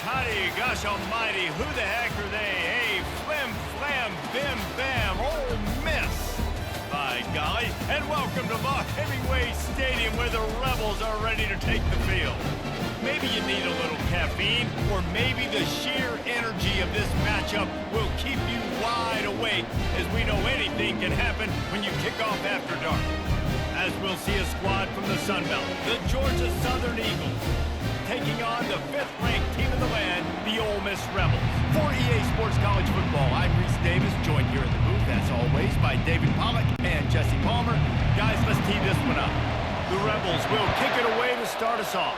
Honey, gosh almighty, who the heck are they? Hey, flim, flam, bim, bam, Ole Miss. By golly, and welcome to Vaught Hemingway Stadium where the Rebels are ready to take the field. Maybe you need a little caffeine, or maybe the sheer energy of this matchup will keep you wide awake, as we know anything can happen when you kick off after dark. As we'll see a squad from the Sun Belt, the Georgia Southern Eagles, taking on the 5th-ranked team in the land, the Ole Miss Rebels. For EA Sports College Football, I'm Reese Davis, joined here in the booth, as always, by David Pollack and Jesse Palmer. Guys, let's tee this one up. The Rebels will kick it away to start us off.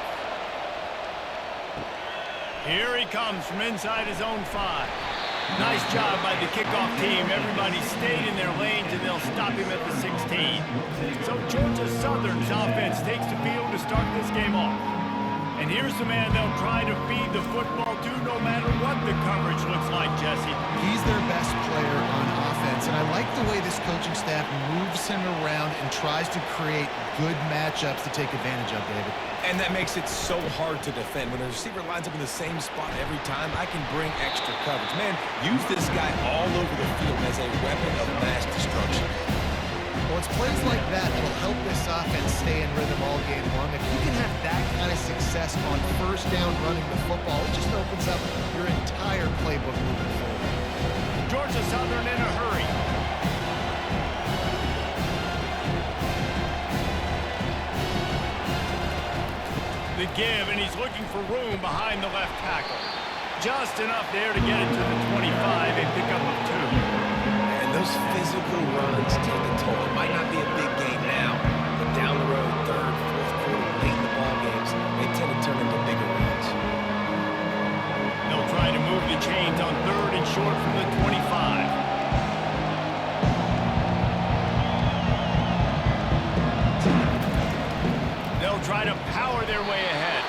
Here he comes from inside his own 5. Nice job by the kickoff team. Everybody stayed in their lanes, and they'll stop him at the 16. So Georgia Southern's offense takes the field to start this game off. And here's the man they'll try to feed the football to no matter what the coverage looks like, Jesse. He's their best player on offense, and I like the way this coaching staff moves him around and tries to create good matchups to take advantage of, David. And that makes it so hard to defend. When a receiver lines up in the same spot every time, I can bring extra coverage. Man, use this guy all over the field as a weapon of mass destruction. Well, it's plays like that that'll help this offense stay in rhythm all game long. If you can have that kind of success on first down running the football, it just opens up your entire playbook moving forward. Georgia Southern in a hurry. The give, and he's looking for room behind the left tackle. Just enough there to get it to the 25, a pickup of 2. And those physical runs take a toll. It might not be a big game now, but down the road, 3rd, 4th quarter, late in the ball games, they tend to turn into bigger runs. They'll try to move the chains on 3rd and short from the 25. They'll try to power their way ahead.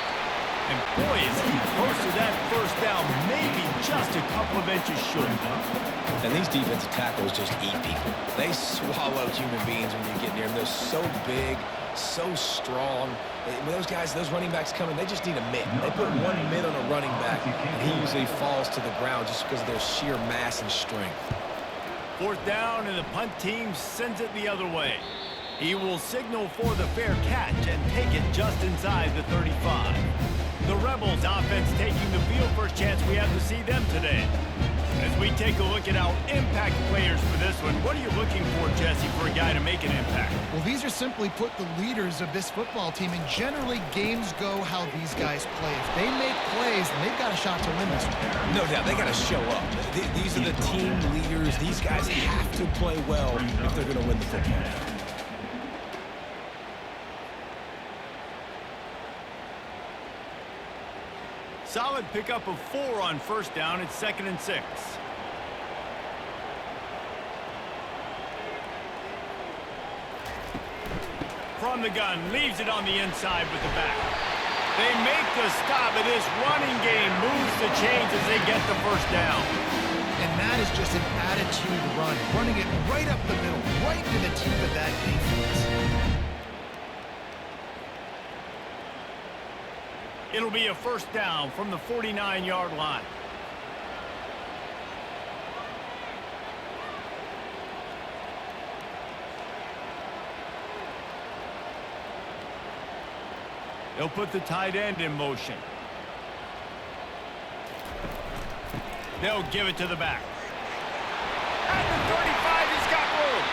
And boy, is he close to that first down, maybe just a couple of inches short. And these defensive tackles just eat people. They swallow human beings when you get near them. They're so big, so strong. When those guys, those running backs come in, they just need a mitt. They put one mitt on a running back, and he usually falls to the ground just because of their sheer mass and strength. 4th down, and the punt team sends it the other way. He will signal for the fair catch and take it just inside the 35. The Rebels offense taking the field. First chance we have to see them today. As we take a look at our impact players for this one, what are you looking for, Jesse, for a guy to make an impact? Well, these are simply put the leaders of this football team, and generally games go how these guys play. If they make plays, then they've got a shot to win this one. No doubt, they got to show up. These are the team leaders. These guys have to play well if they're going to win the football game. Solid pickup of 4 on 1st down. It's 2nd and 6. From the gun, leaves it on the inside with the back. They make the stop, and this running game moves the chains as they get the first down. And that is just an attitude run, running it right up the middle, right to the teeth of that defense. It'll be a 1st down from the 49-yard line. They'll put the tight end in motion. They'll give it to the back. At the 35, he's got room.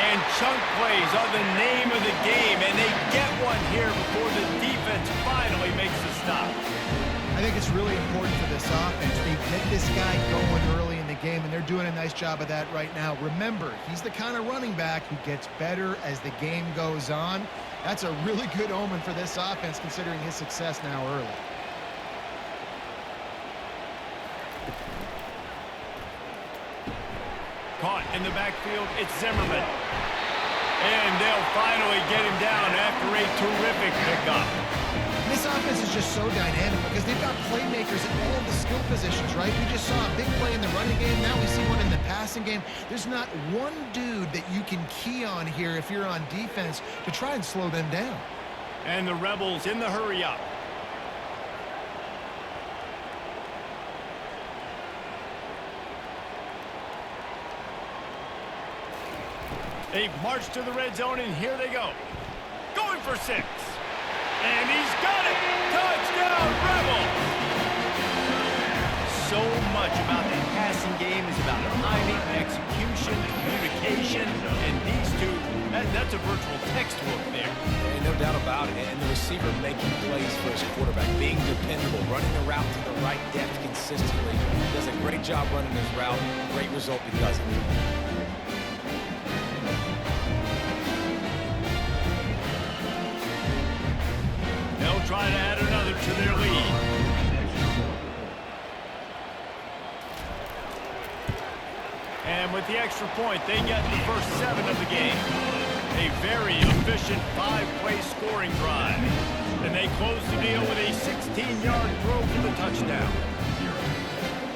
And chunk plays are the name of the game, and they get one here before the defense finally makes the stop. I think it's really important for this offense. They get this guy going early in the game, and they're doing a nice job of that right now. Remember, he's the kind of running back who gets better as the game goes on. That's a really good omen for this offense, considering his success now early. Caught in the backfield, it's Zimmerman. And they'll finally get him down after a terrific pickup. This offense is just so dynamic because they've got playmakers at all of the skill positions, right? We just saw a big play in the running game. Now we see one in the passing game. There's not one dude that you can key on here if you're on defense to try and slow them down. And the Rebels in the hurry up. They've marched to the red zone, and here they go. Going for 6. And he's got it! Touchdown, Rebels! So much about the passing game is about timing, execution, communication, and these two, that's a virtual textbook there. And no doubt about it. And the receiver making plays for his quarterback, being dependable, running the route to the right depth consistently. Does a great job running his route. Great result because of it. They'll try to add another to their lead. And with the extra point, they get the first 7 of the game. A very efficient 5-play scoring drive. And they close the deal with a 16-yard throw for the touchdown.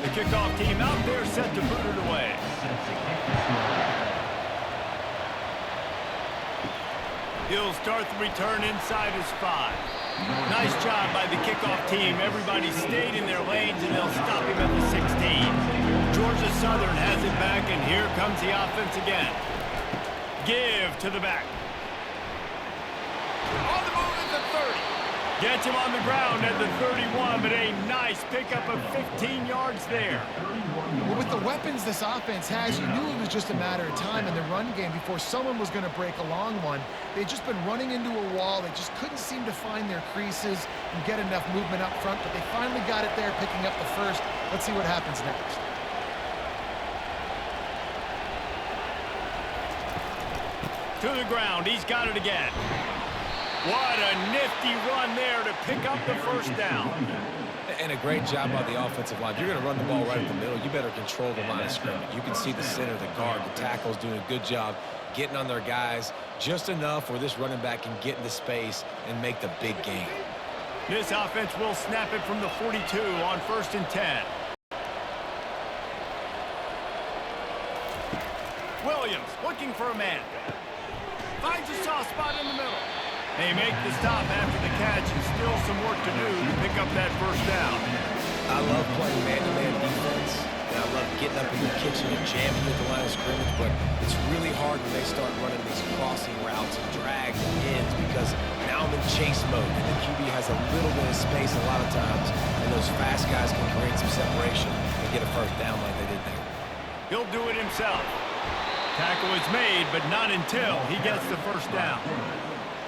The kickoff team out there set to boot it away. He'll start the return inside his 5. Nice job by the kickoff team. Everybody stayed in their lanes, and they'll stop him at the 16. Georgia Southern has it back, and here comes the offense again. Give to the back. On the move at the 30. Gets him on the ground at the 31, but a nice pickup of 15 yards there. Well, with the weapons this offense has, you knew it was just a matter of time in the run game before someone was going to break a long one. They'd just been running into a wall. They just couldn't seem to find their creases and get enough movement up front, but they finally got it there, picking up the first. Let's see what happens next. To the ground. He's got it again. What a nifty run there to pick up the first down. And a great job by the offensive line. If you're going to run the ball right at the middle, you better control the line of scrimmage. You can see the center, the guard, the tackles doing a good job getting on their guys just enough where this running back can get into space and make the big gain. This offense will snap it from the 42 on 1st and 10. Williams looking for a man. Finds a soft spot in the middle. They make the stop after the catch, and still some work to do to pick up that first down. I love playing man-to-man defense, and I love getting up in the kitchen and jamming with the line of scrimmage, but it's really hard when they start running these crossing routes and drags and ends because now I'm in chase mode, and the QB has a little bit of space a lot of times, and those fast guys can create some separation and get a first down like they did there. He'll do it himself. Tackle is made, but not until he gets the first down.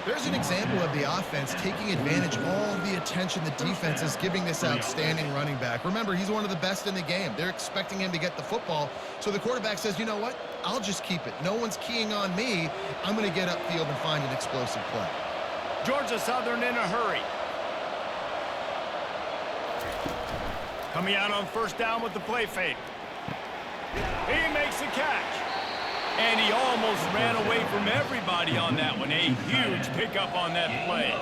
There's an example of the offense taking advantage of all the attention the defense is giving this outstanding running back. Remember, he's one of the best in the game. They're expecting him to get the football, so the quarterback says, you know what? I'll just keep it. No one's keying on me. I'm going to get upfield and find an explosive play. Georgia Southern in a hurry. Coming out on first down with the play fake. He makes the catch. And he almost ran away from everybody on that one. A huge pickup on that play.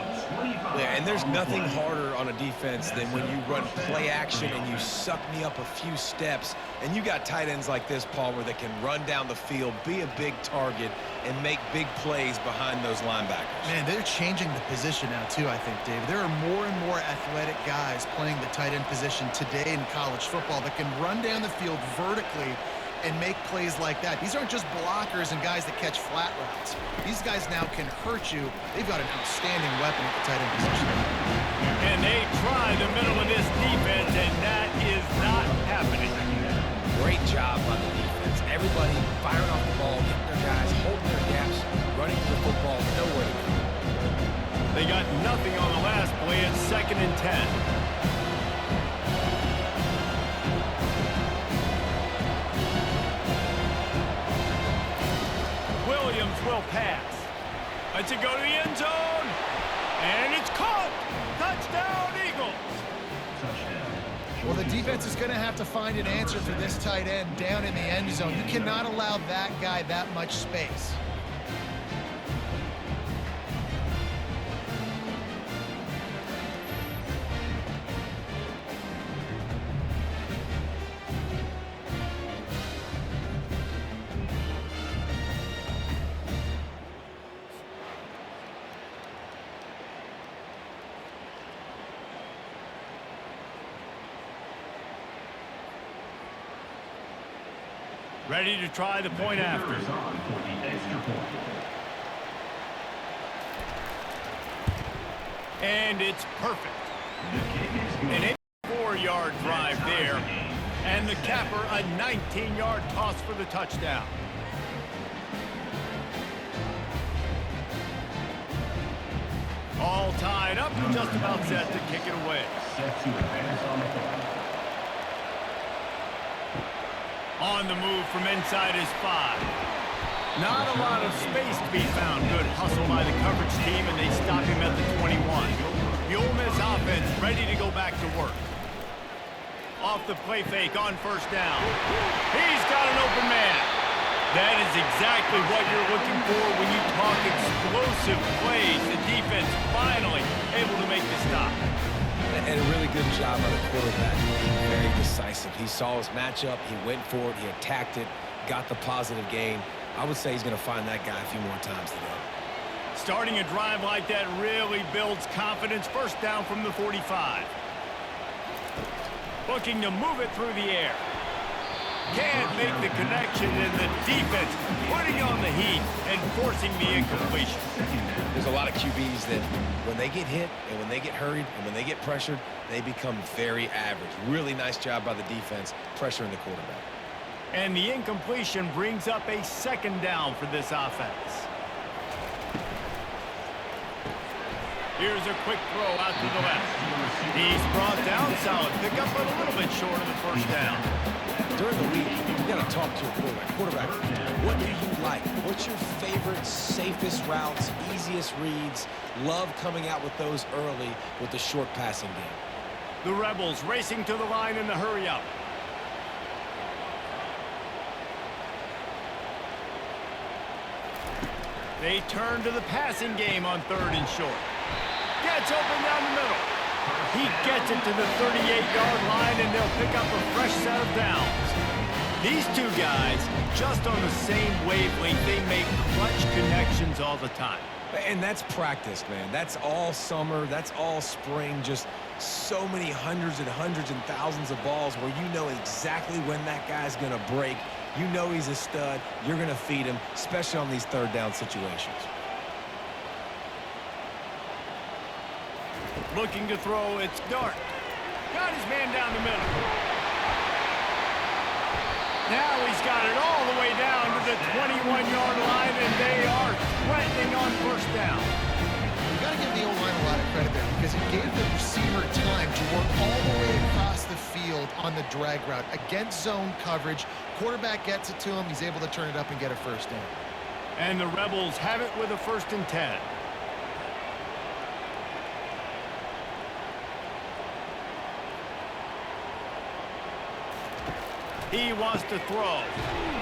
Yeah, and there's nothing harder on a defense than when you run play action and you suck me up a few steps. And you got tight ends like this, Paul, where they can run down the field, be a big target, and make big plays behind those linebackers. Man, they're changing the position now, too, I think, David. There are more and more athletic guys playing the tight end position today in college football that can run down the field vertically and make plays like that. These aren't just blockers and guys that catch flat routes. These guys now can hurt you. They've got an outstanding weapon at the tight end position. And they try the middle of this defense, and that is not happening. Great job by the defense. Everybody firing off the ball, getting their guys, holding their gaps, running to the football, nowhere to go. They got nothing on the last play. It's 2nd and 10. Williams will pass. Lets it go to the end zone. And it's caught. Touchdown, Eagles. Well, the defense is going to have to find an answer for this tight end down in the end zone. You cannot allow that guy that much space. Ready to try the point after. And it's perfect. An 84-yard drive there. And the capper, a 19-yard toss for the touchdown. All tied up and just about set to kick it away. On the move from inside his 5. Not a lot of space to be found. Good hustle by the coverage team, and they stop him at the 21. The Ole Miss offense ready to go back to work. Off the play fake on first down. He's got an open man. That is exactly what you're looking for when you talk explosive plays. The defense finally able to make the stop. And a really good job by the quarterback, being very decisive. He saw his matchup, he went for it, he attacked it, got the positive gain. I would say he's going to find that guy a few more times today. Starting a drive like that really builds confidence. First down from the 45. Looking to move it through the air. Can't make the connection, and the defense putting on the heat and forcing the incompletion. There's a lot of QBs that when they get hit and when they get hurried and when they get pressured, they become very average. Really nice job by the defense pressuring the quarterback. And the incompletion brings up a second down for this offense. Here's a quick throw out to the left. He's brought down, solid pickup, but a little bit short of the first down. During the week, you got to talk to your quarterback. What do you like? What's your favorite, safest routes, easiest reads? Love coming out with those early with the short passing game. The Rebels racing to the line in the hurry up. They turn to the passing game on 3rd and short. Gets open down the middle. He gets it to the 38-yard line, and they'll pick up a fresh set of downs. These two guys, just on the same wavelength, they make clutch connections all the time. And that's practice, man. That's all summer. That's all spring. Just so many hundreds and thousands of balls where you know exactly when that guy's going to break. You know he's a stud. You're going to feed him, especially on these 3rd down situations. Looking to throw, it's Dart. Got his man down the middle. Now he's got it all the way down to the 21-yard line, and they are threatening on first down. You got to give the O-line a lot of credit there because it gave the receiver time to work all the way across the field on the drag route. Against zone coverage, quarterback gets it to him, he's able to turn it up and get a first down. And the Rebels have it with a 1st and 10. He wants to throw.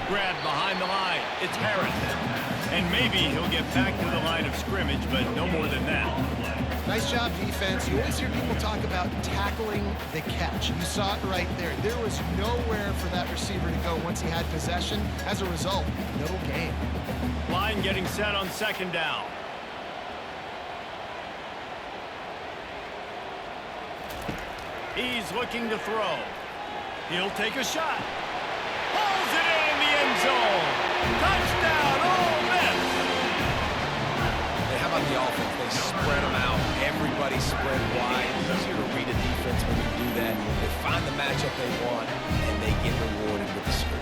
Grabbed behind the line. It's Harris. And maybe he'll get back to the line of scrimmage, but no more than that. Nice job, defense. You always hear people talk about tackling the catch. You saw it right there. There was nowhere for that receiver to go once he had possession. As a result, no gain. Line getting set on 2nd down. He's looking to throw. He'll take a shot. Pulls it in the end zone. Touchdown, Ole Miss. Hey, how about the offense? They spread them out. Everybody spread wide. Easier to read a defense when you do that. They find the matchup they want, and they get rewarded with the script.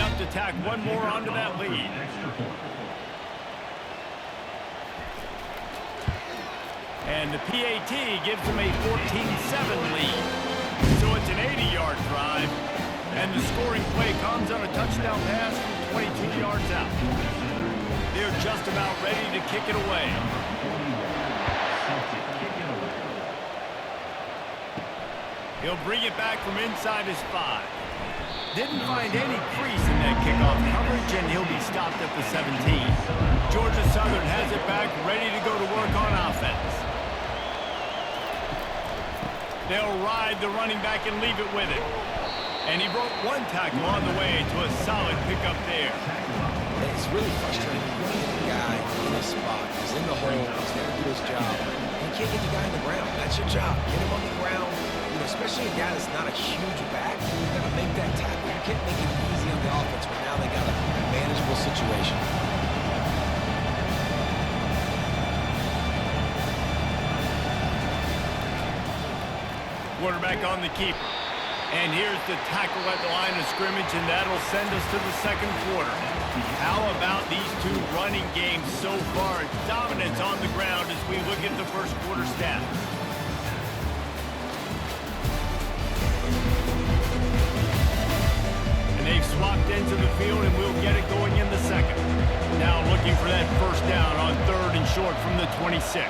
Up to tack one more onto that lead. And the PAT gives them a 14-7 lead. So it's an 80-yard drive. And the scoring play comes on a touchdown pass from 22 yards out. They're just about ready to kick it away. He'll bring it back from inside his 5. Didn't find any crease in that kickoff coverage, and he'll be stopped at the 17. Georgia Southern has it back, ready to go to work on offense. They'll ride the running back and leave it with him. And he broke one tackle on the way to a solid pickup there. It's really frustrating when you get a guy in his spot. He's in the hole. He's there to do his job. And you can't get the guy on the ground. That's your job. Get him on the ground. You know, especially a guy that's not a huge back. You've got to make that tackle. You can't make it easy on the offense, but now they got a manageable situation. Quarterback on the keeper. And here's the tackle at the line of scrimmage, and that'll send us to the second quarter. How about these two running games so far? Dominance on the ground as we look at the first quarter stats. And they've swapped into the field, and we'll get it going in the second. Now looking for that first down on 3rd and short from the 26.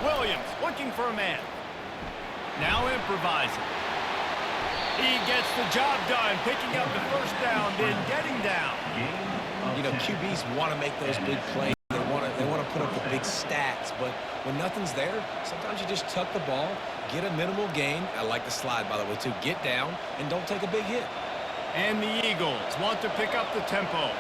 Williams looking for a man. Now improvising. He gets the job done, picking up the first down, then getting down. You know, QBs want to make those big plays. They want to put up the big stats, but when nothing's there, sometimes you just tuck the ball, get a minimal gain. I like the slide, by the way, too. Get down and don't take a big hit. And the Eagles want to pick up the tempo.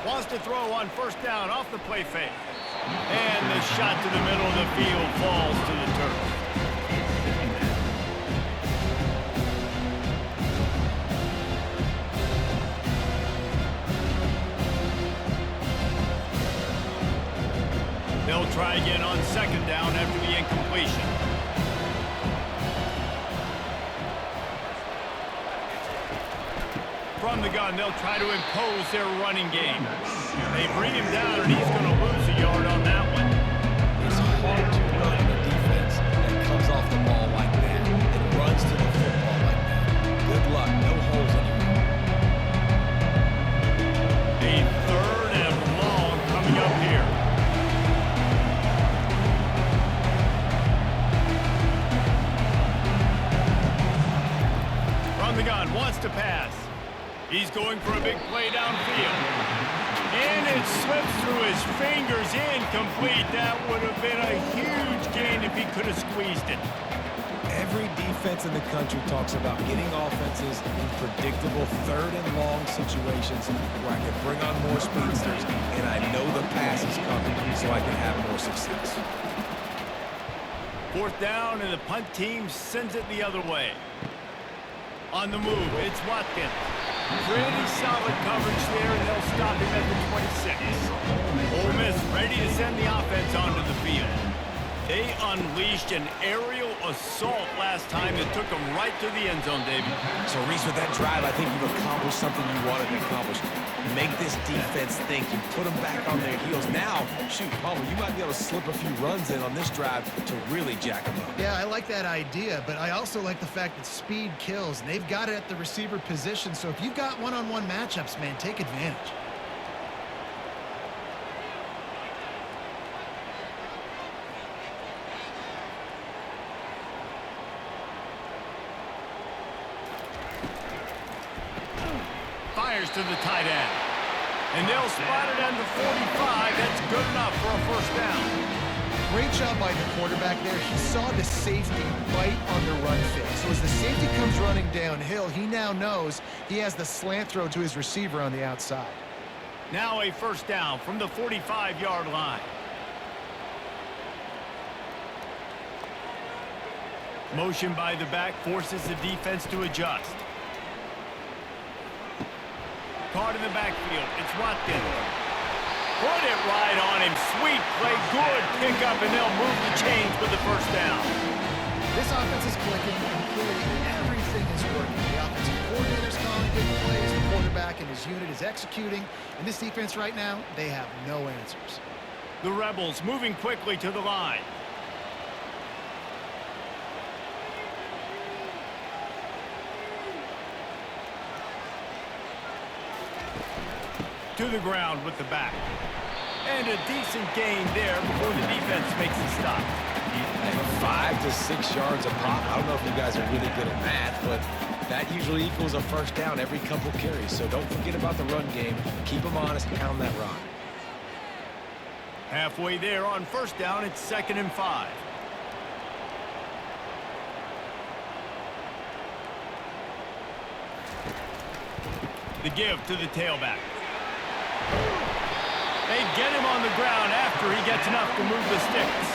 Wants to throw on first down off the play fake. And the shot to the middle of the field falls to the turf. They'll try again on second down after the incompletion. From the gun, they'll try to impose their running game. They bring him down, and he's going to lose a yard on that one. It's hard to run a defense that comes off the ball like that and runs to the football like that. Good luck. No holes anymore. A 3rd and long coming up here. From the gun, wants to pass. He's going for a big play downfield. And it slips through his fingers, incomplete. That would have been a huge gain if he could have squeezed it. Every defense in the country talks about getting offenses in predictable 3rd and long situations where I can bring on more speedsters and I know the pass is coming so I can have more success. 4th down, and the punt team sends it the other way. On the move, it's Watkins. Pretty solid coverage there, and they'll stop him at the 26. Ole Miss ready to send the offense onto the field. They unleashed an aerial assault last time that took them right to the end zone, David. So, Reese, with that drive, I think you've accomplished something you wanted to accomplish. Make this defense think. You put them back on their heels. Now, shoot, Palmer, you might be able to slip a few runs in on this drive to really jack them up. Yeah, I like that idea, but I also like the fact that speed kills. And they've got it at the receiver position, so if you've got one-on-one matchups, man, take advantage. Fires to the tight end. And they'll spot it on the 45. That's good enough for a first down. Great job by the quarterback there. He saw the safety right on the run fake. So as the safety comes running downhill, he now knows he has the slant throw to his receiver on the outside. Now a first down from the 45-yard line. Motion by the back forces the defense to adjust. Caught in the backfield. It's Watkins. Put it right on him. Sweet play. Good pickup, and they'll move the chains with the first down. This offense is clicking, and clearly everything is working. The offensive coordinator's calling big plays. The quarterback and his unit is executing. And this defense right now, they have no answers. The Rebels moving quickly to the line. To the ground with the back. And a decent gain there before the defense makes a stop. And 5 to 6 yards a pop. I don't know if you guys are really good at math, but that usually equals a first down every couple carries. So don't forget about the run game. Keep them honest, pound that rock. Halfway there on first down, it's 2nd and 5. The give to the tailback. They get him on the ground after he gets enough to move the sticks.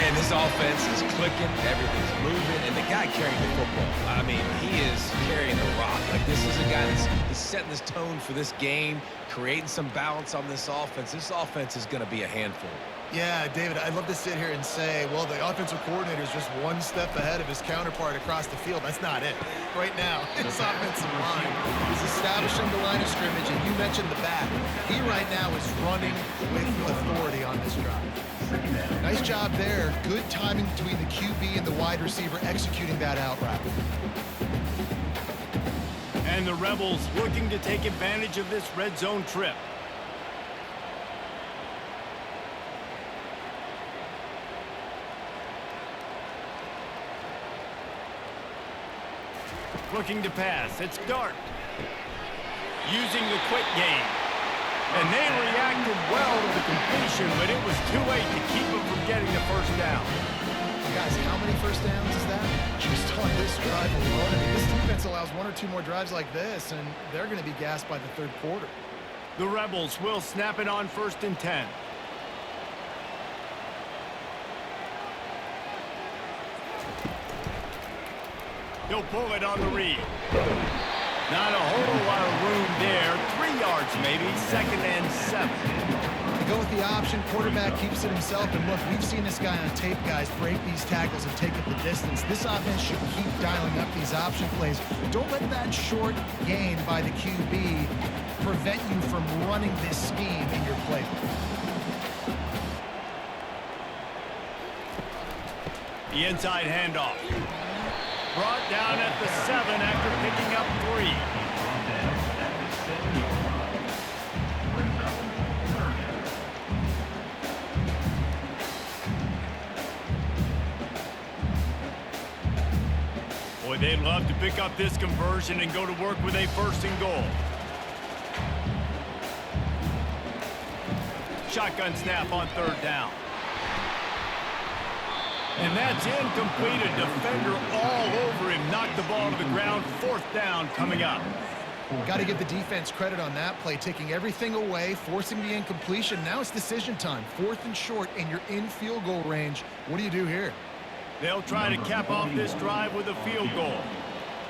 And this offense is clicking, everything's moving, and the guy carrying the football, I mean, he is carrying the rock. Like, this is a guy he's setting this tone for this game, creating some balance on this offense. This offense is going to be a handful. Yeah, David, I'd love to sit here and say, well, the offensive coordinator is just one step ahead of his counterpart across the field. That's not it. Right now, his offensive line is establishing the line of scrimmage, and you mentioned the back. He right now is running with authority on this drive. Nice job there. Good timing between the QB and the wide receiver executing that out route. And the Rebels looking to take advantage of this red zone trip. Looking to pass. It's Dart. Using the quick game. And they reacted well to the completion, but it was too late to keep them from getting the first down. Guys, how many first downs is that? Just on this drive alone. I mean, this defense allows 1 or 2 more drives like this, and they're going to be gassed by the third quarter. The Rebels will snap it on 1st and 10. He'll pull it on the read. Not a whole lot of room there. 3 yards maybe. 2nd and 7. They go with the option. Quarterback keeps it himself. And look, we've seen this guy on tape, guys, break these tackles and take it the distance. This offense should keep dialing up these option plays. Don't let that short gain by the QB prevent you from running this scheme in your playbook. The inside handoff. Brought down at the 7 after picking up 3. Boy, they'd love to pick up this conversion and go to work with a 1st and goal. Shotgun snap on 3rd down. And that's incomplete. A defender all over him. Knocked the ball to the ground. 4th down coming up. Got to give the defense credit on that play, taking everything away, forcing the incompletion. Now it's decision time. 4th and short, and you're in field goal range. What do you do here? They'll try to cap off this drive with a field goal.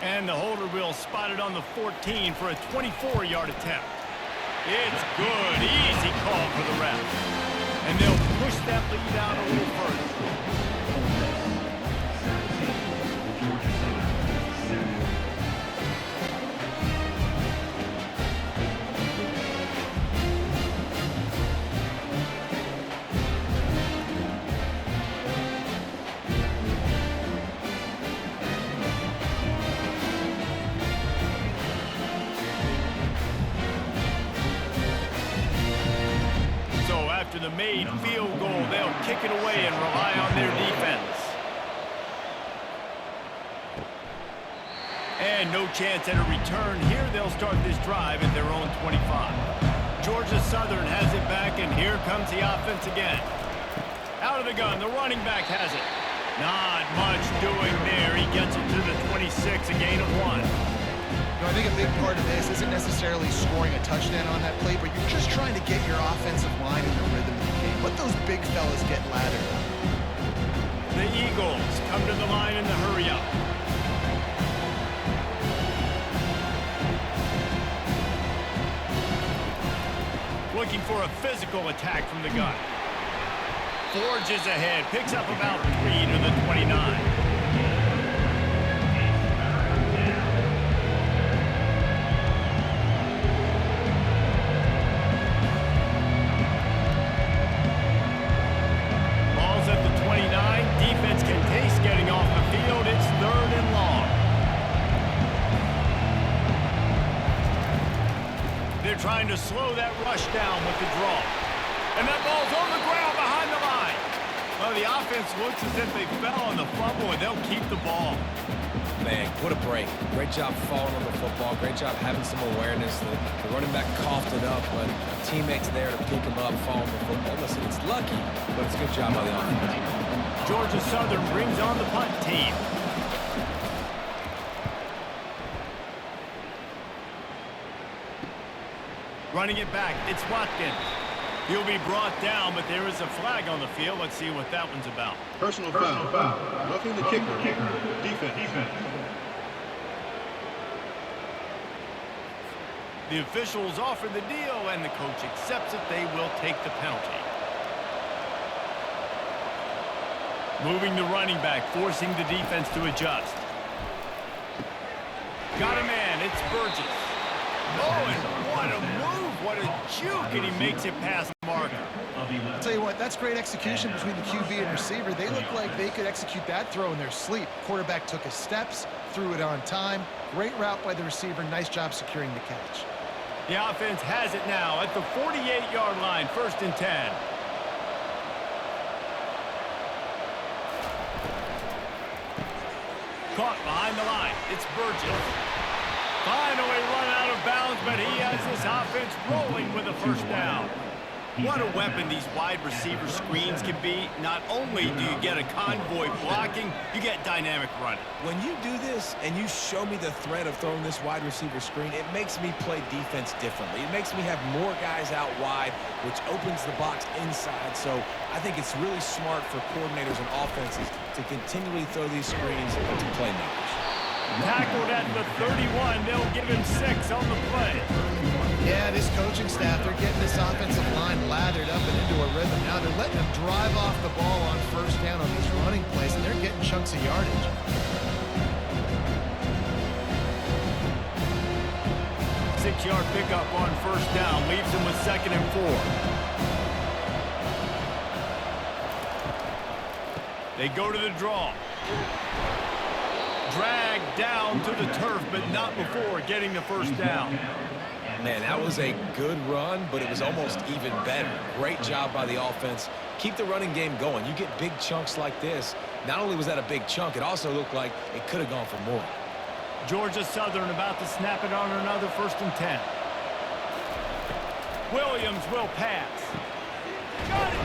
And the holder will spot it on the 14 for a 24-yard attempt. It's good. Easy call for the ref. And they'll push that lead out a little further. After the made field goal, they'll kick it away and rely on their defense. And no chance at a return here. They'll start this drive at their own 25. Georgia Southern has it back, and here comes the offense again. Out of the gun, the running back has it. Not much doing there. He gets it to the 26, a gain of 1. I think a big part of this isn't necessarily scoring a touchdown on that play, but you're just trying to get your offensive line in the rhythm of the game. Let those big fellas get laddered up. The Eagles come to the line in the hurry-up. Looking for a physical attack from the gun. Forges ahead, picks up about 3 to the 29. Trying to slow that rush down with the draw. And that ball's on the ground behind the line. Well, the offense looks as if they fell on the fumble, and they'll keep the ball. Man, what a break. Great job falling on the football. Great job having some awareness. The running back coughed it up, but teammates there to pick him up, fall on the football. Listen, it's lucky, but it's a good job by the offense. Georgia Southern brings on the punt team. Running it back, it's Watkins. He'll be brought down, but there is a flag on the field. Let's see what that one's about. Personal foul. Roughing the kicker. Defense. The officials offer the deal, and the coach accepts it. They will take the penalty. Moving the running back, forcing the defense to adjust. Got a man, it's Burgess. Oh, and what a move, what a juke, and he makes it past the marker. I'll tell you what, that's great execution between the QB and receiver. They look like they could execute that throw in their sleep. Quarterback took his steps, threw it on time. Great route by the receiver. Nice job securing the catch. The offense has it now at the 48-yard line, 1st and 10. Caught behind the line. It's Burgess. Finally run out of bounds, but he has this offense rolling with a 1st down. What a weapon these wide receiver screens can be. Not only do you get a convoy blocking, you get dynamic running. When you do this and you show me the threat of throwing this wide receiver screen, it makes me play defense differently. It makes me have more guys out wide, which opens the box inside. So I think it's really smart for coordinators and offenses to continually throw these screens to playmakers. Tackled at the 31. They'll give him 6 on the play. Yeah, this coaching staff, they're getting this offensive line lathered up and into a rhythm. Now they're letting them drive off the ball on 1st down on these running plays, and they're getting chunks of yardage. Six-yard pickup on 1st down. Leaves him with 2nd and 4. They go to the draw. Dragged down to the turf, but not before getting the 1st down. Man, that was a good run, but it was almost even better. Great job by the offense. Keep the running game going. You get big chunks like this. Not only was that a big chunk, it also looked like it could have gone for more. Georgia Southern about to snap it on another 1st and 10. Williams will pass. Got it!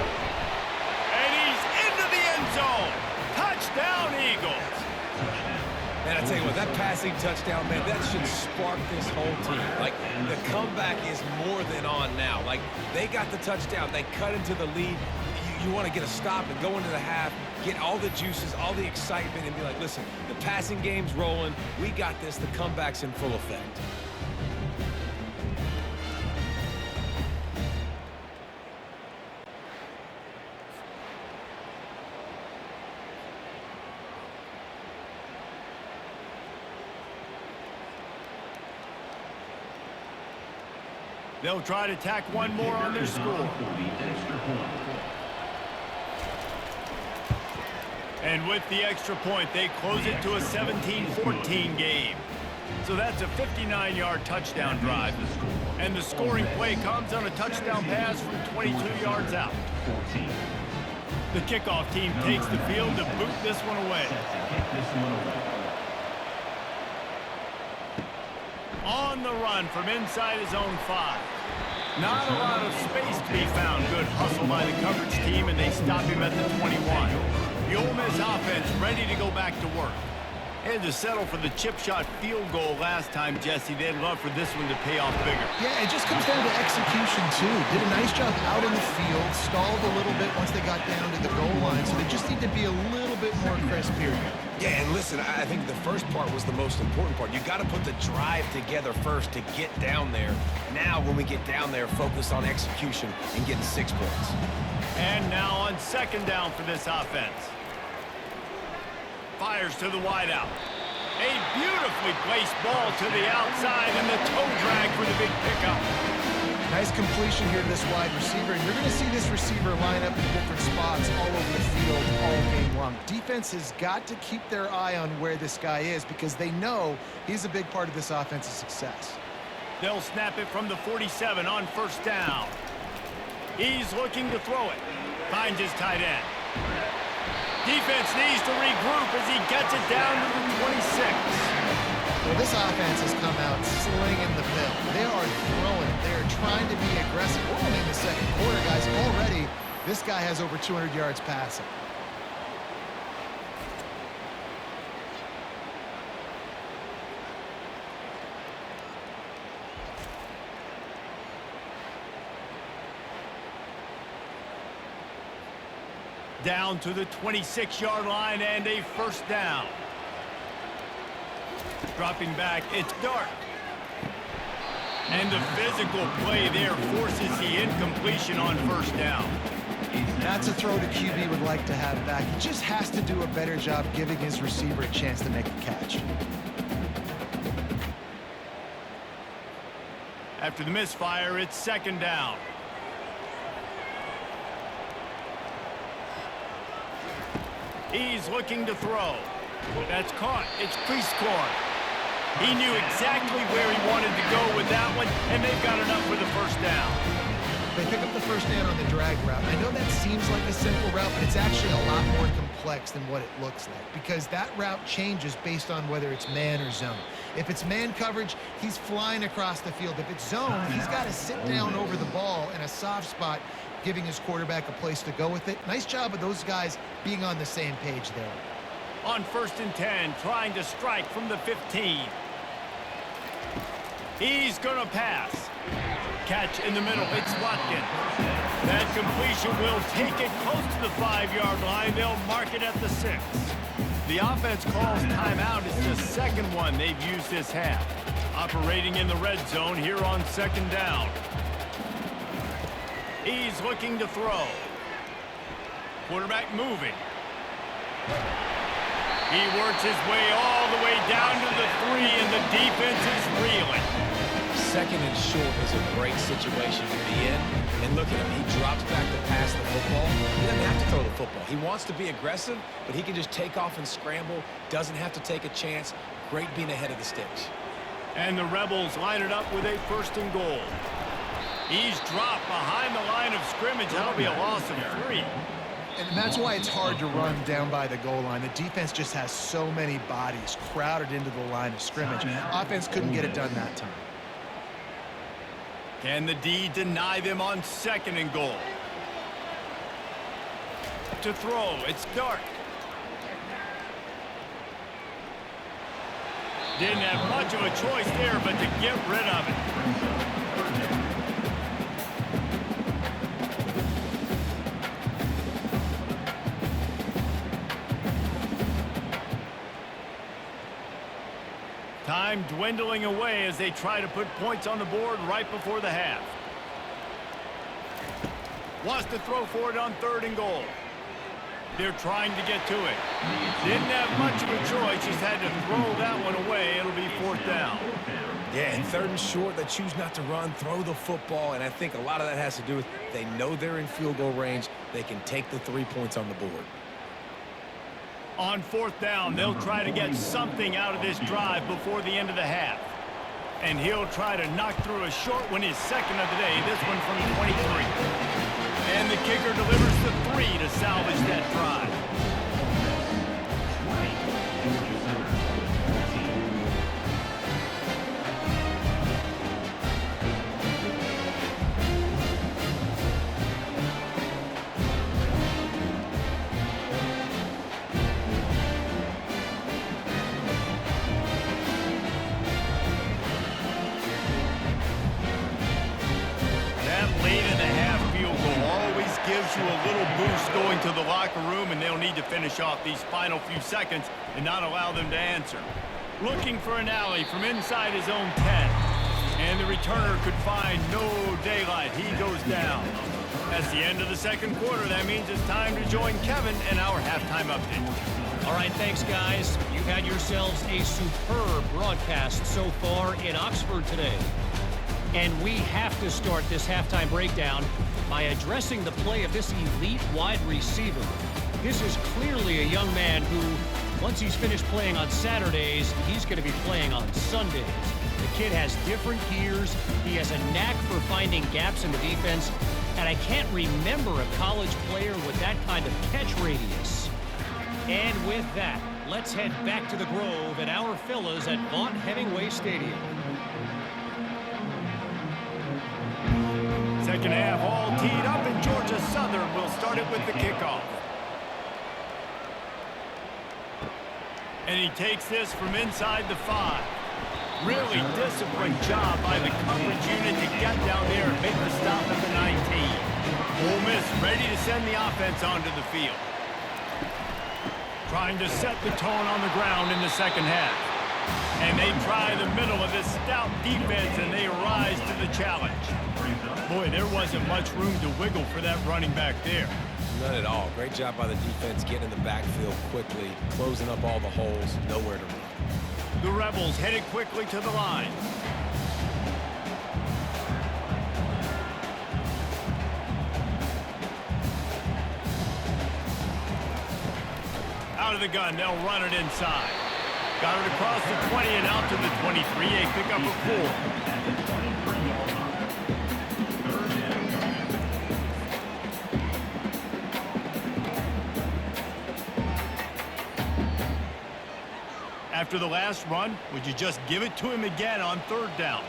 And he's into the end zone. Touchdown, Eagles. Man, I tell you what, that passing touchdown, man, that should spark this whole team. Like, the comeback is more than on now. Like, they got the touchdown. They cut into the lead. You want to get a stop and go into the half, get all the juices, all the excitement, and be like, listen, the passing game's rolling. We got this. The comeback's in full effect. They'll try to tack one more on their score. And with the extra point, they close it to a 17-14 game. So that's a 59-yard touchdown drive. And the scoring play comes on a touchdown pass from 22 yards out. The kickoff team takes the field to boot this one away. On the run from inside his own 5. Not a lot of space to be found. Good hustle by the coverage team, and they stop him at the 21. The Ole Miss offense ready to go back to work. Had to settle for the chip shot field goal last time, Jesse. They'd love for this one to pay off bigger. Yeah, it just comes down to execution, too. Did a nice job out in the field, stalled a little bit once they got down to the goal line, so they just need to be a little bit more crisp here. Yeah, and listen, I think the first part was the most important part. You got to put the drive together first to get down there. Now, when we get down there, focus on execution and getting 6 points. And now on 2nd down for this offense. Fires to the wideout. A beautifully placed ball to the outside, and the toe drag for the big pickup. Nice completion here to this wide receiver, and you're going to see this receiver line up in different spots all over the field all game long. Defense has got to keep their eye on where this guy is because they know he's a big part of this offense's success. They'll snap it from the 47 on 1st down. He's looking to throw it. Finds his tight end. Defense needs to regroup as he gets it down to the 26. Well, this offense has come out slinging the bill. They are throwing. They are trying to be aggressive. We're only in the second quarter, guys. Already, this guy has over 200 yards passing. Down to the 26-yard line and a first down. Dropping back, it's Dart. And the physical play there forces the incompletion on first down. That's a throw to QB would like to have back. He just has to do a better job giving his receiver a chance to make a catch. After the misfire, it's second down. He's looking to throw. That's caught. It's Prescorn. He knew exactly where he wanted to go with that one, and they've got enough for the first down. They pick up the first down on the drag route. I know that seems like a simple route, but it's actually a lot more complex than what it looks like because that route changes based on whether it's man or zone. If it's man coverage, he's flying across the field. If it's zone, he's got to sit down over the ball in a soft spot, giving his quarterback a place to go with it. Nice job of those guys being on the same page there. On 1st and 10, trying to strike from the 15. He's going to pass. Catch in the middle. It's Watkins. That completion will take it close to the 5-yard line. They'll mark it at the 6. The offense calls timeout. It's the second one they've used this half. Operating in the red zone here on second down. He's looking to throw. Quarterback moving. He works his way all the way down to the 3, and the defense is reeling. Second and short is a great situation to be in. And look at him. He drops back to pass the football. He doesn't have to throw the football. He wants to be aggressive, but he can just take off and scramble. Doesn't have to take a chance. Great being ahead of the sticks. And the Rebels line it up with a 1st and goal. He's dropped behind the line of scrimmage. That'll be a loss of 3. And that's why it's hard to run down by the goal line. The defense just has so many bodies crowded into the line of scrimmage. Offense couldn't get it done that time. Can the D deny them on 2nd and goal? To throw, it's Dart. Didn't have much of a choice there, but to get rid of it. Time dwindling away as they try to put points on the board right before the half. Wants to throw for it on 3rd and goal. They're trying to get to it. Didn't have much of a choice, just had to throw that one away. It'll be 4th down. Yeah, and 3rd and short, they choose not to run, throw the football, and I think a lot of that has to do with they know they're in field goal range. They can take the 3 points on the board. On 4th down, they'll try to get something out of this drive before the end of the half. And he'll try to knock through a short one, his 2nd of the day, this one from 23. And the kicker delivers the 3 to salvage that drive. Gives you a little boost going to the locker room, and they'll need to finish off these final few seconds and not allow them to answer. Looking for an alley from inside his own 10. And the returner could find no daylight. He goes down. That's the end of the second quarter. That means it's time to join Kevin in our halftime update. All right, thanks, guys. You've had yourselves a superb broadcast so far in Oxford today. And we have to start this halftime breakdown by addressing the play of this elite wide receiver. This is clearly a young man who, once he's finished playing on Saturdays, he's going to be playing on Sundays. The kid has different gears. He has a knack for finding gaps in the defense. And I can't remember a college player with that kind of catch radius. And with that, let's head back to the Grove at our Fellas at Vaught Hemingway Stadium. Second half all teed up, and Georgia Southern will start it with the kickoff. And he takes this from inside the 5. Really disciplined job by the coverage unit to get down there and make the stop at the 19. Ole Miss ready to send the offense onto the field. Trying to set the tone on the ground in the second half. And they try the middle of this stout defense, and they rise to the challenge. Boy, there wasn't much room to wiggle for that running back there. None at all. Great job by the defense getting in the backfield quickly, closing up all the holes, nowhere to run. The Rebels headed quickly to the line. Out of the gun, they'll run it inside. Got it across the 20 and out to the 23. A pickup of 4. After the last run, would you just give it to him again on third down?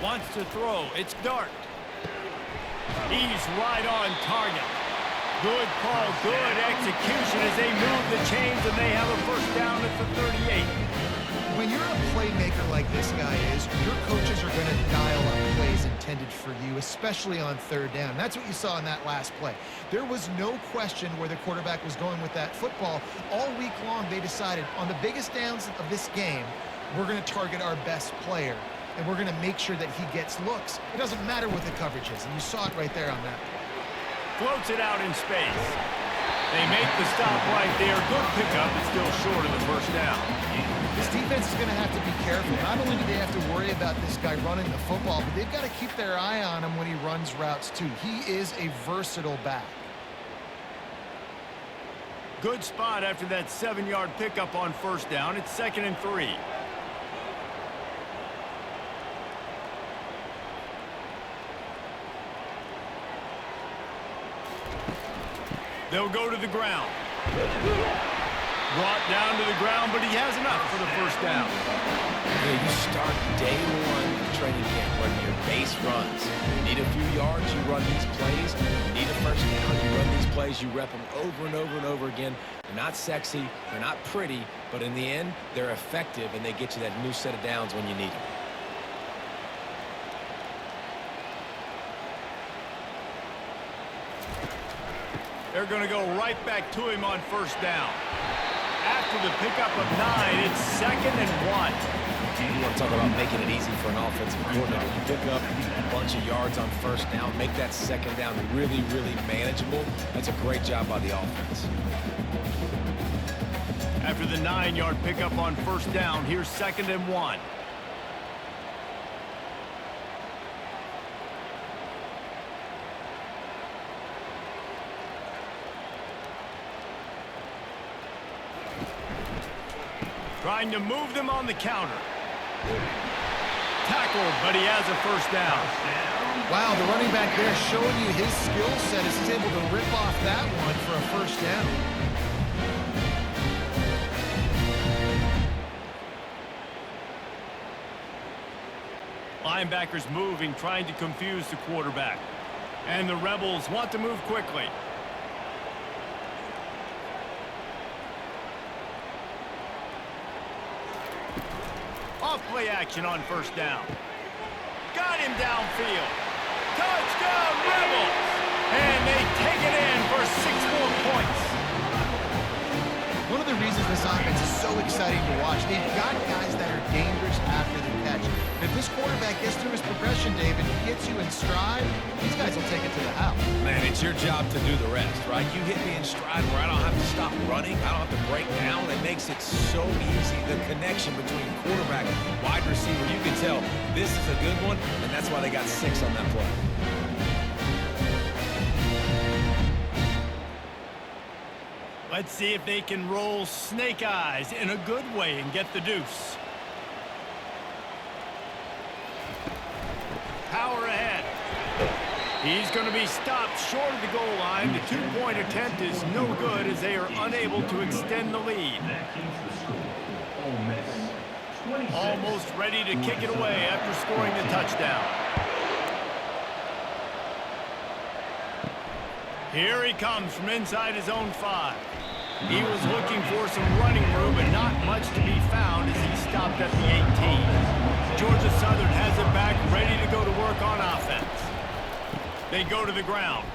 Wants to throw. It's Dart. He's right on target. Good call, good execution as they move the chains, and they have a first down at the 38. When you're a playmaker like this guy is, your coaches are going to dial up plays intended for you, especially on third down. That's what you saw in that last play. There was no question where the quarterback was going with that football. All week long, they decided on the biggest downs of this game, we're going to target our best player, and we're going to make sure that he gets looks. It doesn't matter what the coverage is, and you saw it right there on that play. Floats it out in space. They make the stop right there. Good pickup, but still short of the first down. This defense is going to have to be careful. Not only do they have to worry about this guy running the football, but they've got to keep their eye on him when he runs routes too. He is a versatile back. Good spot after that 7-yard pickup on first down. It's 2nd and 3. They'll go to the ground. Brought down to the ground, but he has enough for the first down. Yeah, you start day one of training camp running your base runs. You need a few yards, you run these plays. You need a first down, you run these plays. You rep them over and over and over again. They're not sexy, they're not pretty, but in the end, they're effective, and they get you that new set of downs when you need them. They're going to go right back to him on first down. After the pickup of 9, it's 2nd and 1. You want to talk about making it easy for an offensive coordinator. You pick up a bunch of yards on first down, make that second down really, really manageable. That's a great job by the offense. After the 9-yard pickup on first down, here's 2nd and 1. Trying to move them on the counter. Tackled, but he has a first down. Wow, the running back there showing you his skill set as he's able to rip off that one for a first down. Linebackers moving, trying to confuse the quarterback. And the Rebels want to move quickly. Off-play action on first down. Got him downfield. Touchdown, Rebels! And they take it in for 6 more points. One of the reasons this offense is so exciting to watch, they've got guys that are dangerous after the catch. And if this quarterback gets through his progression, David, he gets you in stride, these guys will take it to the house. Man, it's your job to do the rest, right? You hit me in stride where I don't have to stop running. I don't have to break down. It makes it so easy. The connection between quarterback and wide receiver, you can tell this is a good one, and that's why they got 6 on that play. Let's see if they can roll snake eyes in a good way and get the deuce. Power He's going to be stopped short of the goal line. The two-point attempt is no good as they are unable to extend the lead. Almost ready to kick it away after scoring the touchdown. Here he comes from inside his own 5. He was looking for some running room, but not much to be found as he stopped at the 18. Georgia Southern has it back, ready to go to work on offense. They go to the ground.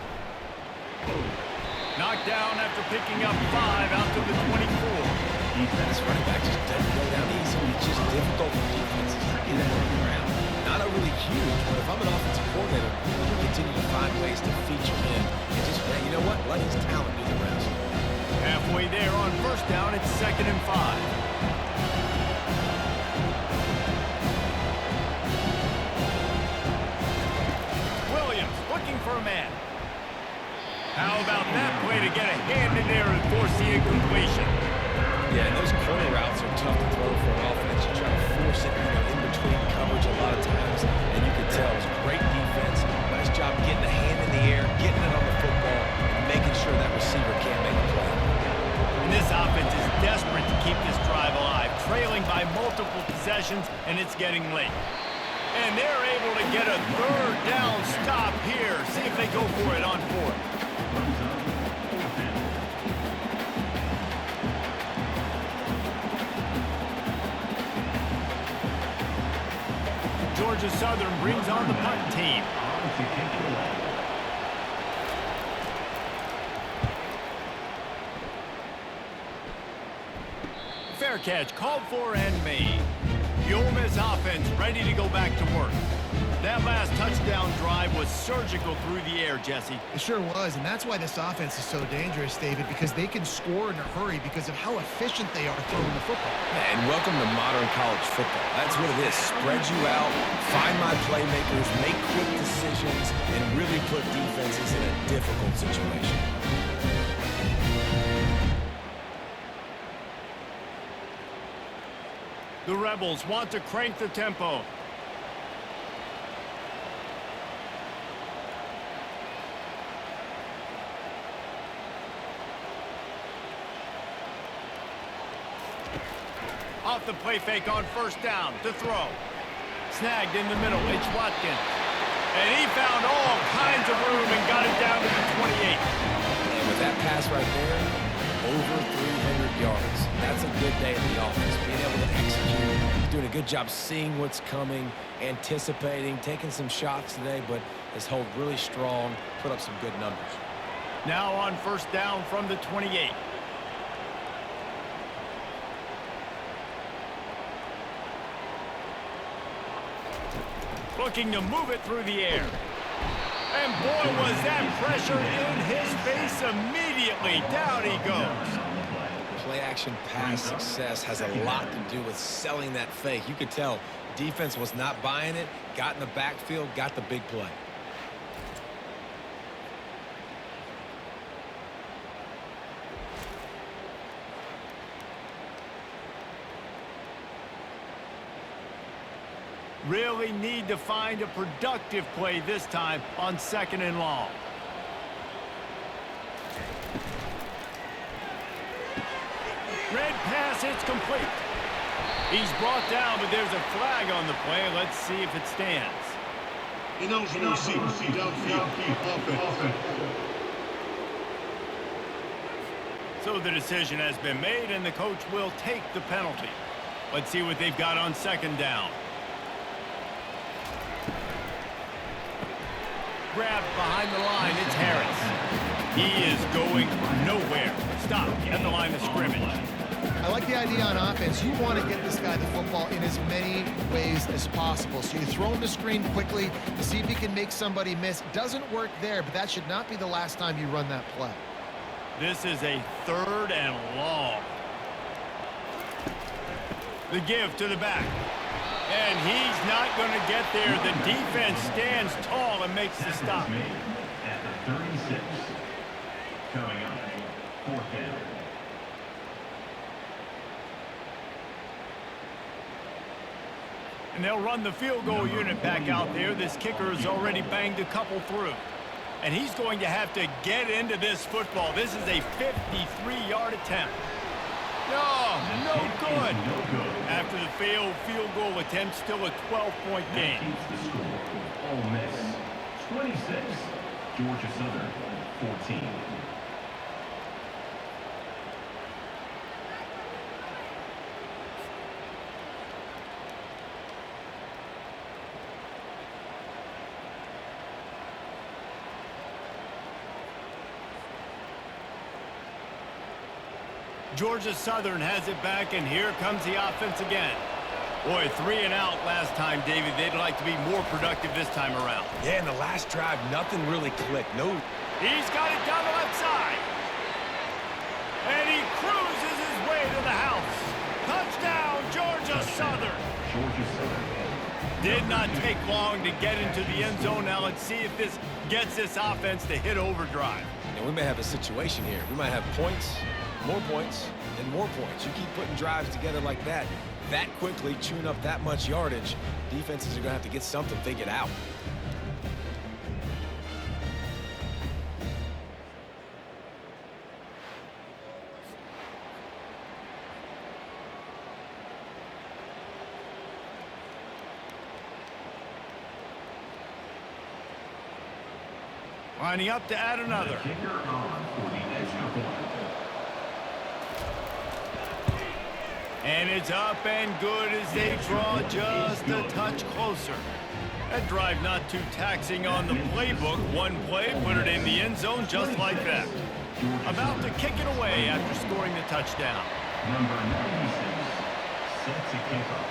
Knocked down after picking up 5 out to the 24. This running back just doesn't go down easy. It's just difficult for defenses to get him on the ground. Not overly huge, but if I'm an offensive coordinator, I'm continue to find ways to feature him. And just, you know what? Let his talent do the rest. Halfway there on first down, it's 2nd and 5. For a man. How about that play to get a hand in there and force the incompletion? Yeah, and those corner routes are tough to throw for an offense. You try to force it, in between coverage a lot of times, and you can tell it's great defense. Nice job getting a hand in the air, getting it on the football, and making sure that receiver can't make a play. And this offense is desperate to keep this drive alive, trailing by multiple possessions, and it's getting late. And they're able to get a 3rd down stop here. See if they go for it on 4th. Georgia Southern brings on the punt team. Fair catch called for and made. The Ole Miss offense ready to go back to work. That last touchdown drive was surgical through the air, Jesse. It sure was, and that's why this offense is so dangerous, David, because they can score in a hurry because of how efficient they are throwing the football. And welcome to modern college football. That's what it is. Spread you out, find my playmakers, make quick decisions, and really put defenses in a difficult situation. The Rebels want to crank the tempo. Off the play fake on first down to throw. Snagged in the middle, it's Watkins. And he found all kinds of room and got it down to the 28. And with that pass right there, over 300 yards. That's a good day in the offense. Being able to execute, doing a good job seeing what's coming, anticipating, taking some shots today, but has held really strong, put up some good numbers. Now on first down from the 28. Looking to move it through the air. And boy, was that pressure in his face immediately. Down he goes. Play-action pass success has a lot to do with selling that fake. You could tell defense was not buying it, got in the backfield, got the big play. Really need to find a productive play this time on 2nd and long. Red pass, it's complete. He's brought down, but there's a flag on the play. Let's see if it stands. Ineligible receiver, downfield, offense. So the decision has been made, and the coach will take the penalty. Let's see what they've got on 2nd down. Grabbed behind the line, it's Harris. He is going nowhere. Stop at the line of scrimmage. I like the idea on offense. You want to get this guy the football in as many ways as possible. So you throw him the screen quickly to see if he can make somebody miss. Doesn't work there, but that should not be the last time you run that play. This is a 3rd and long. The give to the back. And he's not going to get there. The defense stands tall and makes the stop. At the 36. Coming up, 4th down. And they'll run the field goal unit back out there. This kicker has already banged a couple through. and he's going to have to get into this football. This is a 53-yard attempt. No good. After the failed field goal attempt, still a 12-point game. Keeps the score. Ole Miss 26, Georgia Southern 14. Georgia Southern has it back, and here comes the offense again. Boy, 3 and out last time, David. They'd like to be more productive this time around. Yeah, in the last drive, nothing really clicked. He's got it down the left side. And he cruises his way to the house. Touchdown, Georgia Southern. Georgia Southern. Did not take long to get into the end zone. Now let's see if this gets this offense to hit overdrive. And we may have a situation here. We might have points, more points, and more points. You keep putting drives together like that quickly, chewing up that much yardage, defenses are going to have to get something figured out. Lining up to add another. Kicker on for the extra point. And it's up and good as they draw just a touch closer. That drive not too taxing on the playbook. One play, put it in the end zone just like that. About to kick it away after scoring the touchdown. Number 96, set to kick off.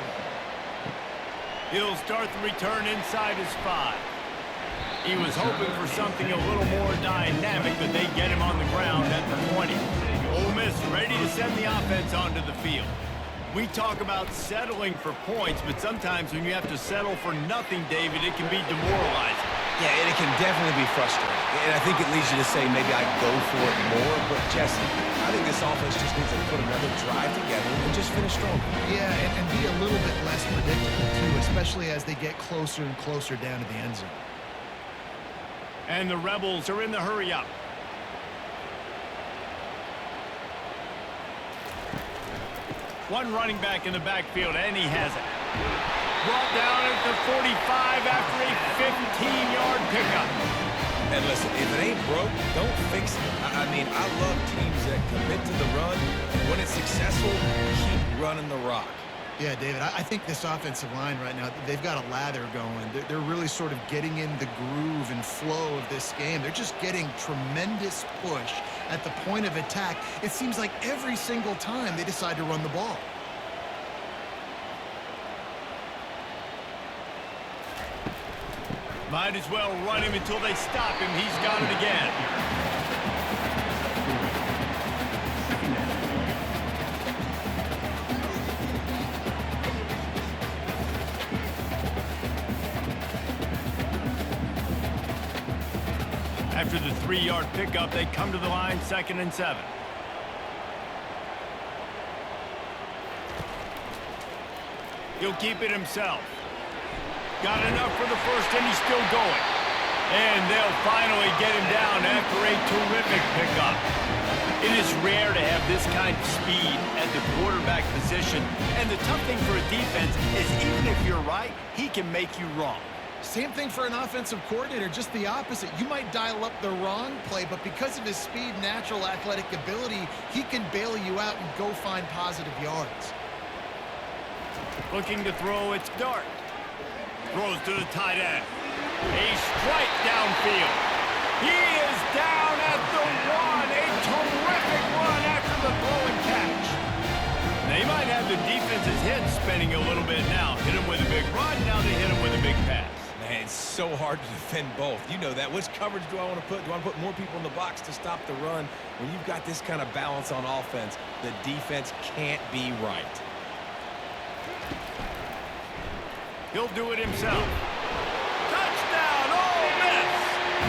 He'll start the return inside his 5. He was hoping for something a little more dynamic, but they get him on the ground at the 20. Ole Miss ready to send the offense onto the field. We talk about settling for points, but sometimes when you have to settle for nothing, David, it can be demoralizing. Yeah, and it can definitely be frustrating. And I think it leads you to say maybe I'd go for it more. But, Jesse, I think this offense just needs to put another drive together and just finish strong. Yeah, and be a little bit less predictable, too, especially as they get closer and closer down to the end zone. And the Rebels are in the hurry-up. One running back in the backfield, and he has it. Brought down at the 45 after a 15-yard pickup. And listen, if it ain't broke, don't fix it. I mean, I love teams that commit to the run. When it's successful, keep running the rock. Yeah, David, I think this offensive line right now, they've got a lather going. They're really sort of getting in the groove and flow of this game. They're just getting tremendous push at the point of attack. It seems like every single time they decide to run the ball. Might as well run him until they stop him. He's got it again. After the 3-yard pickup, they come to the line, 2nd and 7. He'll keep it himself. Got enough for the first, and he's still going. And they'll finally get him down after a terrific pickup. It is rare to have this kind of speed at the quarterback position. And the tough thing for a defense is even if you're right, he can make you wrong. Same thing for an offensive coordinator, just the opposite. You might dial up the wrong play, but because of his speed, natural athletic ability, he can bail you out and go find positive yards. Looking to throw, it's Dart. Throws to the tight end. A strike downfield. He is down at the 1. A terrific run after the throw and catch. They might have the defense's head spinning a little bit now. Hit him with a big run, now they hit him with a big pass. Man, it's so hard to defend both. You know that. Which coverage do I want to put? Do I want to put more people in the box to stop the run? When you've got this kind of balance on offense, the defense can't be right. He'll do it himself. Touchdown, Ole Miss!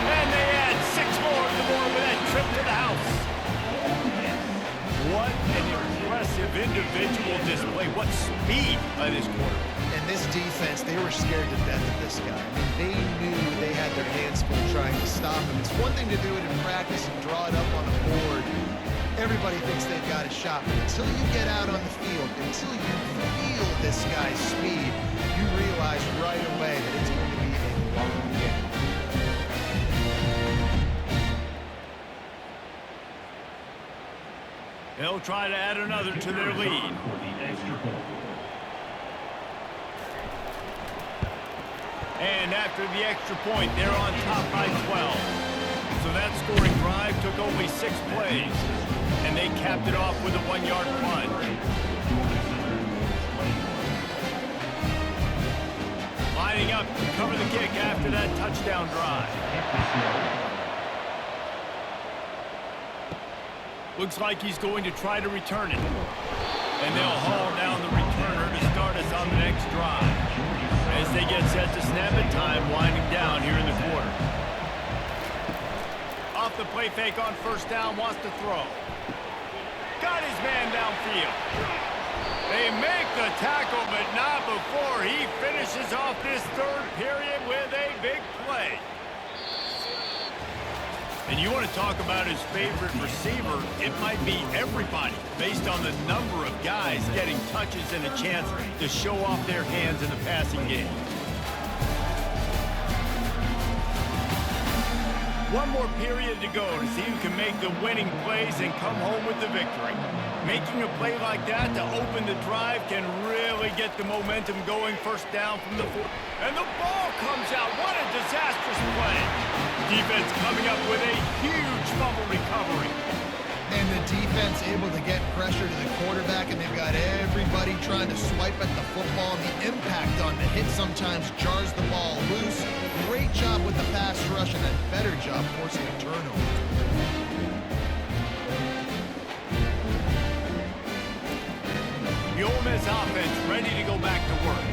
And they add 6 more to the board with that trip to the house. What an impressive individual display. What speed by this quarterback. And this defense, they were scared to death of this guy. I mean, they knew they had their hands full trying to stop him. It's one thing to do it in practice and draw it up on a board. Everybody thinks they've got a shot, but until you get out on the field, until you feel this guy's speed, you realize right away that it's going to be a long game. They'll try to add another to their lead. And after the extra point, they're on top by 12. So that scoring drive took only 6 plays. And they capped it off with a 1-yard plunge. Lining up to cover the kick after that touchdown drive. Looks like he's going to try to return it. And they'll haul down the returner to start us on the next drive. As they get set to snap it, time winding down here in the quarter. Off the play fake on first down, wants to throw. Got his man downfield. They make the tackle, but not before he finishes off this third period with a big play. And you want to talk about his favorite receiver, it might be everybody, based on the number of guys getting touches and a chance to show off their hands in the passing game. One more period to go to see who can make the winning plays and come home with the victory. Making a play like that to open the drive can really get the momentum going. First down from the 4. And the ball comes out. What a disastrous play. Defense coming up with a huge fumble recovery. And the defense able to get pressure to the quarterback, and they've got everybody trying to swipe at the football. The impact on the hit sometimes jars the ball loose. Great job with the pass rush and a better job forcing a turnover. The Ole Miss offense ready to go back to work.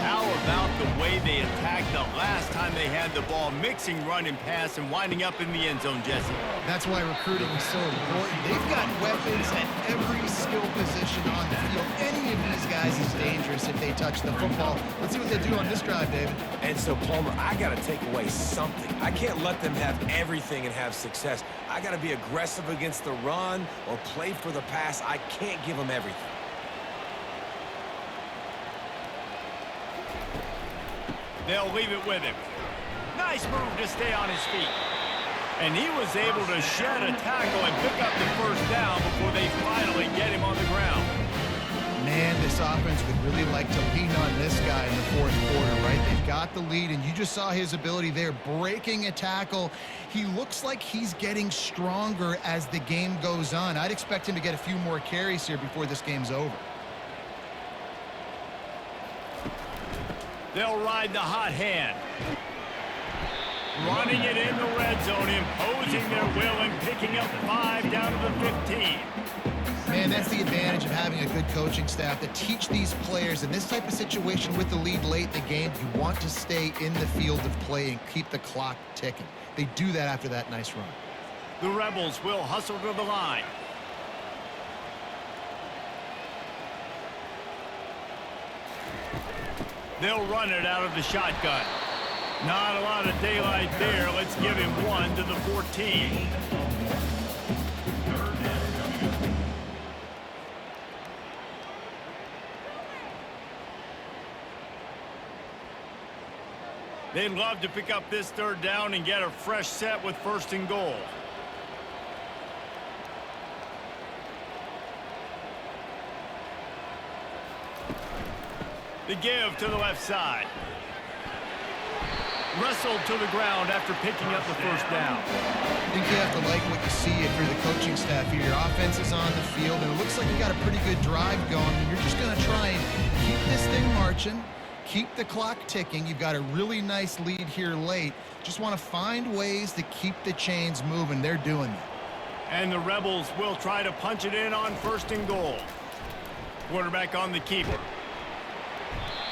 How about the way they attacked the last time they had the ball, mixing run and pass and winding up in the end zone, Jesse? That's why recruiting is so important. They've got weapons at every skill position on the field. Any of these guys is dangerous if they touch the football. Let's see what they do on this drive, David. And so, Palmer, I got to take away something. I can't let them have everything and have success. I got to be aggressive against the run or play for the pass. I can't give them everything. They'll leave it with him. Nice move to stay on his feet. And he was able to shed a tackle and pick up the first down before they finally get him on the ground. Man, this offense would really like to lean on this guy in the fourth quarter, right? They've got the lead, and you just saw his ability there, breaking a tackle. He looks like he's getting stronger as the game goes on. I'd expect him to get a few more carries here before this game's over. They'll ride the hot hand. Running it in the red zone, imposing their will and picking up 5 down to the 15. Man, that's the advantage of having a good coaching staff to teach these players in this type of situation with the lead late in the game. You want to stay in the field of play and keep the clock ticking. They do that after that nice run. The Rebels will hustle to the line. They'll run it out of the shotgun. Not a lot of daylight there. Let's give him 1 to the 14. They'd love to pick up this third down and get a fresh set with 1st and goal. The give to the left side. Wrestled to the ground after picking up the first down. I think you have to like what you see if you're the coaching staff here. Your offense is on the field, and it looks like you got a pretty good drive going. And you're just going to try and keep this thing marching, keep the clock ticking. You've got a really nice lead here late. Just want to find ways to keep the chains moving. They're doing that. And the Rebels will try to punch it in on 1st and goal. Quarterback on the keeper.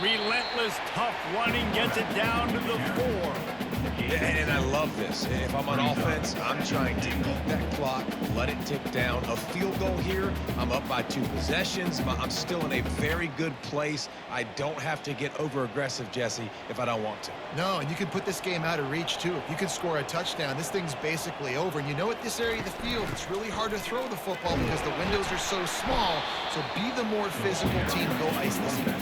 Relentless, tough running gets it down to the 4. And I love this. If I'm on offense, I'm trying to eat that clock, let it tick down. A field goal here, I'm up by 2 possessions. I'm still in a very good place. I don't have to get over-aggressive, Jesse, if I don't want to. No, and you can put this game out of reach, too. If you can score a touchdown, this thing's basically over. And you know, at this area of the field, it's really hard to throw the football because the windows are so small. So be the more physical team. Go ice this guy.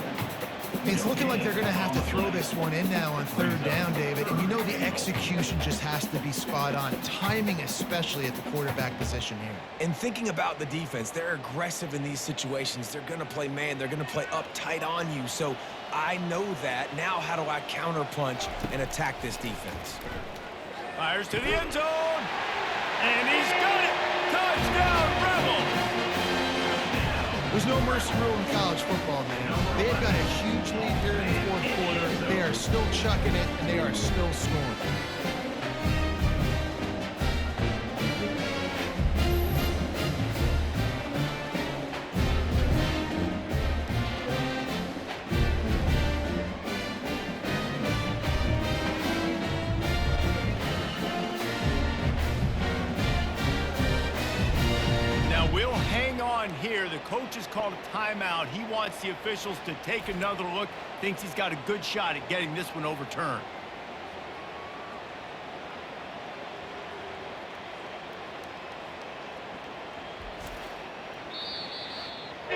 It's looking like they're going to have to throw this one in now on 3rd down, David. And you know the execution just has to be spot on. Timing, especially at the quarterback position here. And thinking about the defense, they're aggressive in these situations. They're going to play man. They're going to play up tight on you. So I know that. Now how do I counterpunch and attack this defense? Fires to the end zone. And he's got it. Touchdown, Rebels. There's no mercy rule in college football, man. They've got a huge lead here in the 4th quarter. They are still chucking it, and they are still scoring. Here, the coach has called a timeout. He wants the officials to take another look. Thinks he's got a good shot at getting this one overturned. He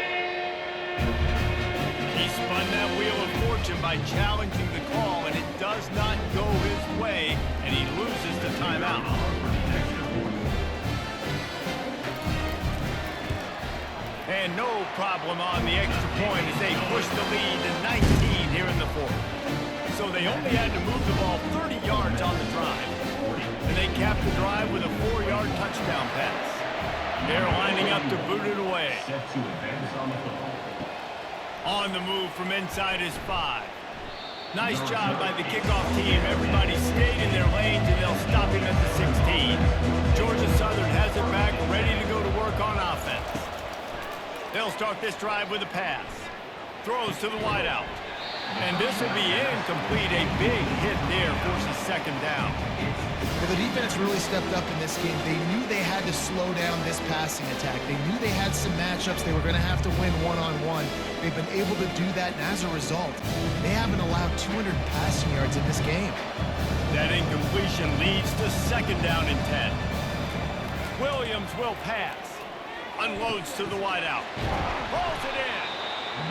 spun that wheel of fortune by challenging the call, and it does not go his way, and he loses the timeout. And no problem on the extra point as they push the lead to 19 here in the 4th. So they only had to move the ball 30 yards on the drive. And they capped the drive with a 4-yard touchdown pass. They're lining up to boot it away. On the move from inside his 5. Nice job by the kickoff team. Everybody stayed in their lanes, and they'll stop him at the 16. Georgia Southern has it back, ready to go to work on offense. They'll start this drive with a pass. Throws to the wideout. And this will be incomplete. A big hit there, forces 2nd down. Well, the defense really stepped up in this game. They knew they had to slow down this passing attack. They knew they had some matchups they were going to have to win one-on-one. They've been able to do that, and as a result, they haven't allowed 200 passing yards in this game. That incompletion leads to 2nd down and 10. Williams will pass. Unloads to the wideout. Pulls it in.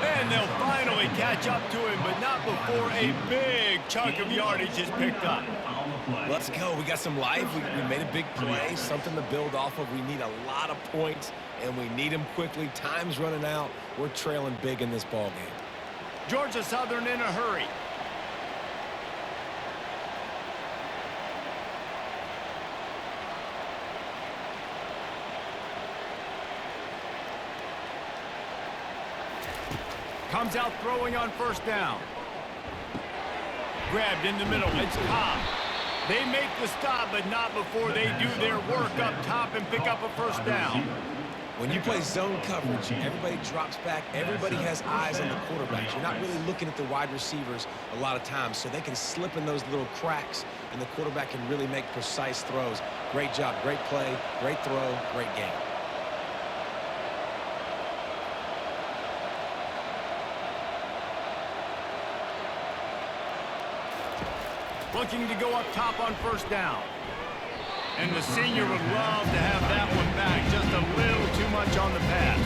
And they'll finally catch up to him, but not before a big chunk of yardage is picked up. Let's go. We got some life. We made a big play, something to build off of. We need a lot of points, and we need them quickly. Time's running out. We're trailing big in this ball game. Georgia Southern in a hurry. Comes out throwing on 1st down. Grabbed in the middle. It's Cobb. They make the stop, but not before they do their work up top and pick up a 1st down. When you play zone coverage, everybody drops back. Everybody has eyes on the quarterback. You're not really looking at the wide receivers a lot of times, so they can slip in those little cracks, and the quarterback can really make precise throws. Great job, great play, great throw, great game. Looking to go up top on 1st down. And the senior would love to have that one back. Just a little too much on the pass.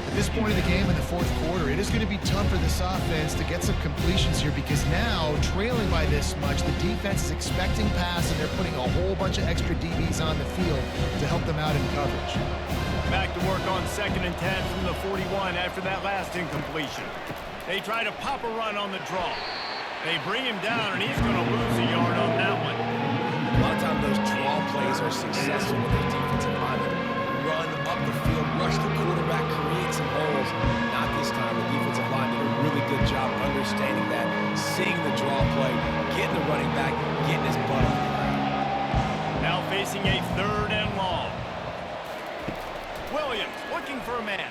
At this point of the game in the 4th quarter, it is going to be tough for this offense to get some completions here because now, trailing by this much, the defense is expecting pass, and they're putting a whole bunch of extra DBs on the field to help them out in coverage. Back to work on 2nd and 10 from the 41 after that last incompletion. They try to pop a run on the draw. They bring him down, and he's going to lose a yard on that one. A lot of times those draw plays are successful when those defensive linemen run up the field, rush the quarterback, create some holes. Not this time. The defensive line did a really good job understanding that, seeing the draw play, getting the running back, getting his butt off the ground. Now facing a 3rd and long. Williams looking for a man.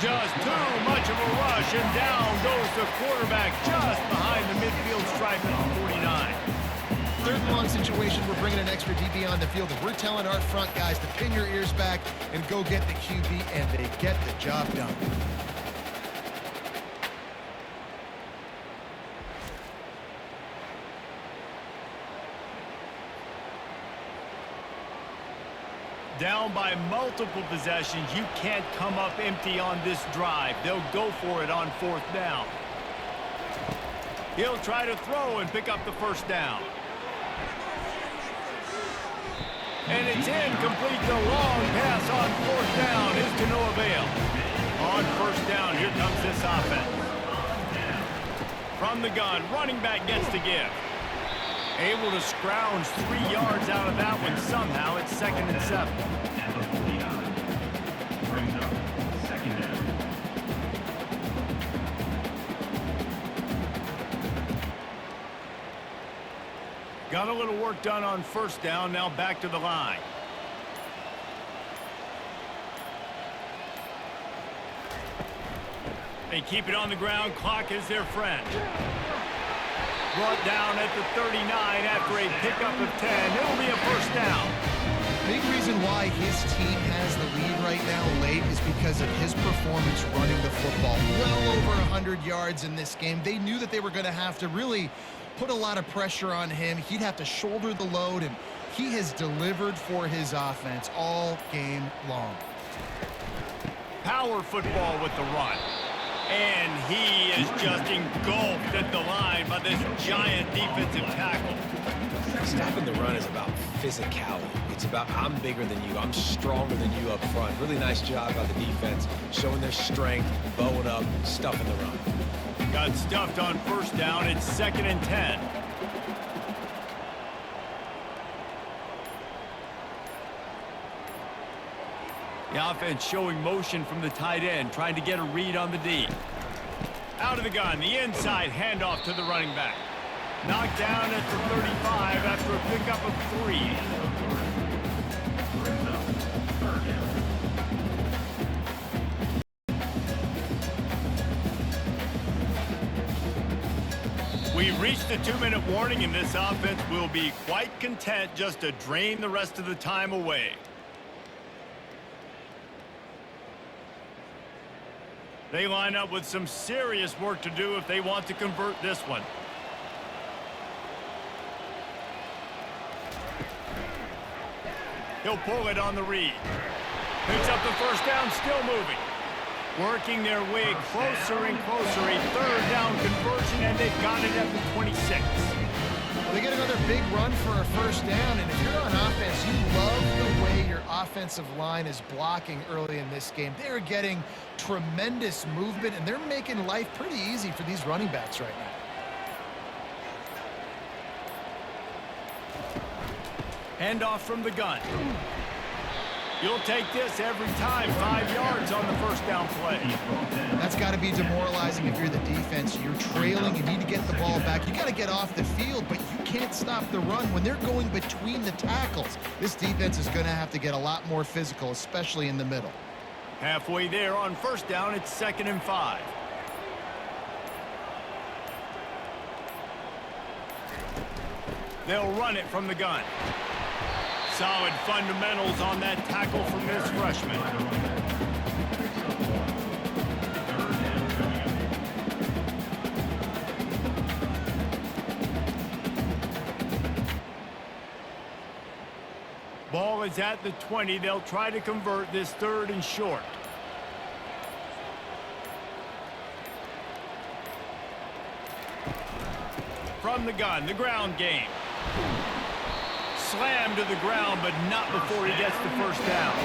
Just too much of a rush, and down goes the quarterback just behind the midfield stripe at the 49. third and long situation, we're bringing an extra DB on the field, and we're telling our front guys to pin your ears back and go get the QB, and they get the job done. Down by multiple possessions, you can't come up empty on this drive. They'll go for it on fourth down. He'll try to throw and pick up the first down. And it's incomplete. The long pass on fourth down is to no avail. On first down, here comes this offense. From the gun, running back gets to give. Able to scrounge 3 yards out of that one somehow. It's 2nd and 7. At the 49. Brings up 2nd down. Got a little work done on first down. Now back to the line. They keep it on the ground. Clock is their friend. Brought down at the 39 after a pickup of 10. It'll be a first down. Big reason why his team has the lead right now late is because of his performance running the football. Well over 100 yards in this game. They knew that they were going to have to really put a lot of pressure on him. He'd have to shoulder the load, and he has delivered for his offense all game long. Power football with the run. And he is just engulfed at the line by this giant defensive tackle. Stopping the run is about physicality. It's about I'm bigger than you, I'm stronger than you up front. Really nice job by the defense, showing their strength, bowing up, stuffing the run. Got stuffed on first down. It's 2nd and 10. The offense showing motion from the tight end, trying to get a read on the D. Out of the gun, the inside handoff to the running back. Knocked down at the 35 after a pickup of 3. We've reached the 2-minute warning, and this offense will be quite content just to drain the rest of the time away. They line up with some serious work to do if they want to convert this one. He'll pull it on the read. Picks up the first down, still moving. Working their way closer and closer. A 3rd down conversion, and they've got it at the 26. They get another big run for a first down, and if you're on offense, you love the way your offensive line is blocking early in this game. They're getting tremendous movement, and they're making life pretty easy for these running backs right now. Handoff from the gun. You'll take this every time. 5 yards on the first down play. That's got to be demoralizing if you're the defense. You're trailing. You need to get the ball back. You got to get off the field, but you can't stop the run when they're going between the tackles. This defense is going to have to get a lot more physical, especially in the middle. Halfway there on first down, it's 2nd and 5. They'll run it from the gun. Solid fundamentals on that tackle from this freshman. Ball is at the 20. They'll try to convert this 3rd and short. From the gun, the ground game. Slammed to the ground, but not before he gets the first down.